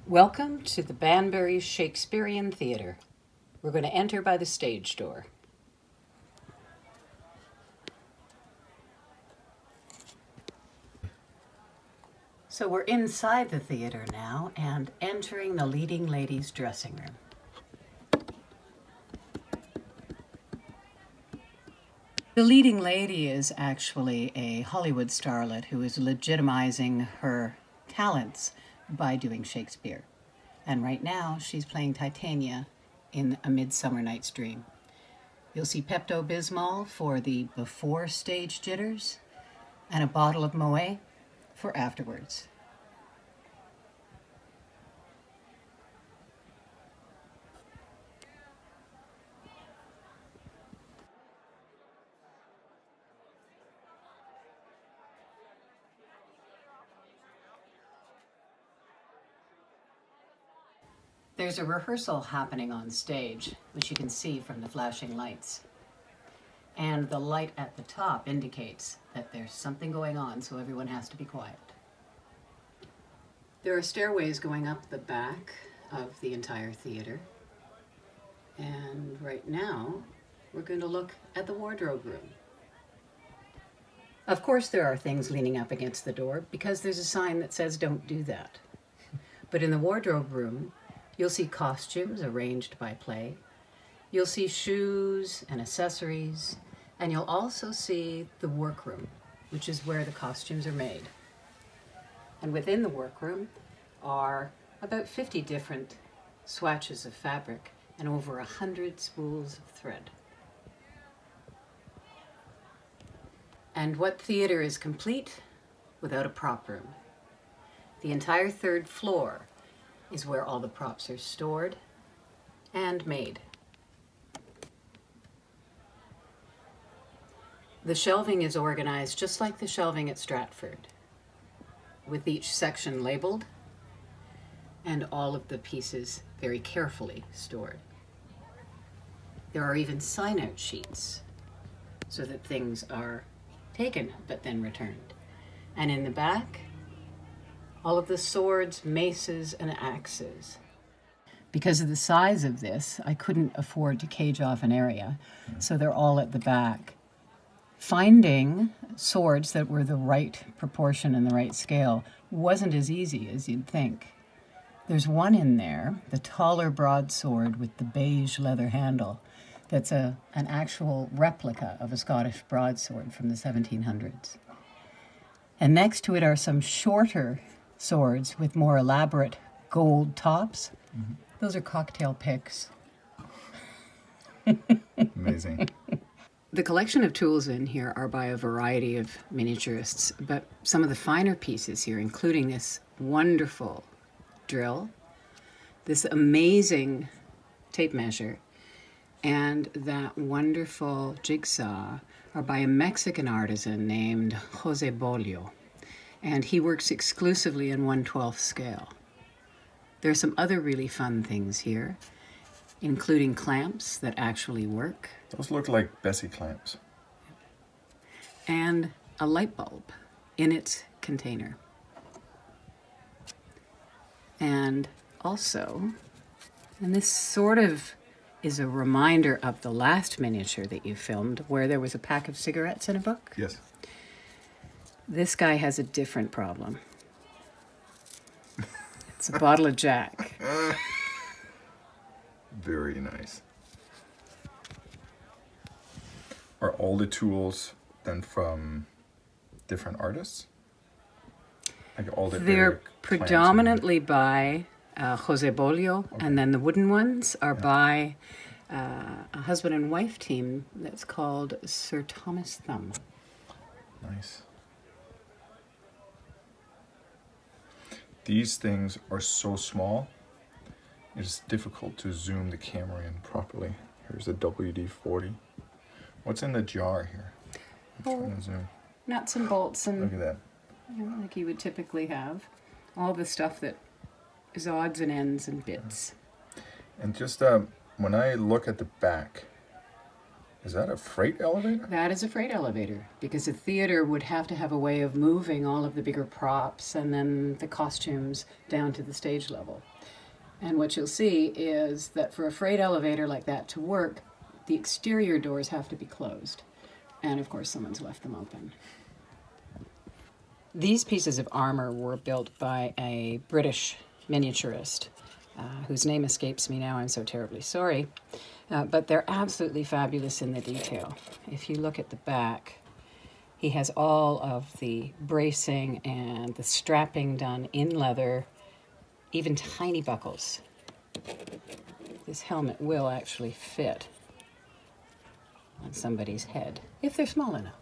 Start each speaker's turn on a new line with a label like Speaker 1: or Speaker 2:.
Speaker 1: Welcome to the Banbury Shakespearean Theatre. We're going to enter by the stage door. So we're inside the theatre now and entering the leading lady's dressing room. The leading lady is actually a Hollywood starlet who is legitimizing her talents by doing Shakespeare. And right now she's playing Titania in A Midsummer Night's Dream. You'll see Pepto-Bismol for the before stage jitters and a bottle of Moet for afterwards. There's a rehearsal happening on stage, which you can see from the flashing lights. And the light at the top indicates that there's something going on, so everyone has to be quiet. There are stairways going up the back of the entire theater. And right now, we're going to look at the wardrobe room. Of course, there are things leaning up against the door because there's a sign that says don't do that. But in the wardrobe room, you'll see costumes arranged by play. You'll see shoes and accessories, and you'll also see the workroom, which is where the costumes are made. And within the workroom are about 50 different swatches of fabric and over 100 spools of thread. And what theater is complete without a prop room? The entire third floor is where all the props are stored and made. The shelving is organized just like the shelving at Stratford, with each section labeled and all of the pieces very carefully stored. There are even sign-out sheets so that things are taken but then returned. And in the back, all of the swords, maces, and axes. Because of the size of this, I couldn't afford to cage off an area, so they're all at the back. Finding swords that were the right proportion and the right scale wasn't as easy as you'd think. There's one in there, the taller broadsword with the beige leather handle, that's an actual replica of a Scottish broadsword from the 1700s. And next to it are some shorter swords with more elaborate gold tops. Mm-hmm. Those are cocktail picks.
Speaker 2: Amazing.
Speaker 1: The collection of tools in here are by a variety of miniaturists, but some of the finer pieces here, including this wonderful drill, this amazing tape measure, and that wonderful jigsaw are by a Mexican artisan named Jose Bolio, and he works exclusively in 1/12 scale. There are some other really fun things here, including clamps that actually work.
Speaker 2: Those look like Bessie clamps.
Speaker 1: And a light bulb in its container. And also, and this sort of is a reminder of the last miniature that you filmed, where there was a pack of cigarettes in a book.
Speaker 2: Yes.
Speaker 1: This guy has a different problem. It's a bottle of Jack.
Speaker 2: Very nice. Are all the tools then from different artists? Like all the
Speaker 1: They're predominantly by Jose Bolio, okay. And then the wooden ones are by a husband and wife team that's called Sir Thomas Thumb.
Speaker 2: Nice. These things are so small, it's difficult to zoom the camera in properly. Here's a WD-40. What's in the jar here? I'm trying to zoom.
Speaker 1: Nuts and bolts and
Speaker 2: look at that.
Speaker 1: You know, like you would typically have. All the stuff that is odds and ends and bits.
Speaker 2: And just when I look at the back, Is that a freight elevator?
Speaker 1: That is a freight elevator, because a theater would have to have a way of moving all of the bigger props and then the costumes down to the stage level. And what you'll see is that for a freight elevator like that to work, the exterior doors have to be closed. And of course, someone's left them open. These pieces of armor were built by a British miniaturist, whose name escapes me now, I'm so terribly sorry. But they're absolutely fabulous in the detail. If you look at the back, he has all of the bracing and the strapping done in leather, even tiny buckles. This helmet will actually fit on somebody's head, if they're small enough.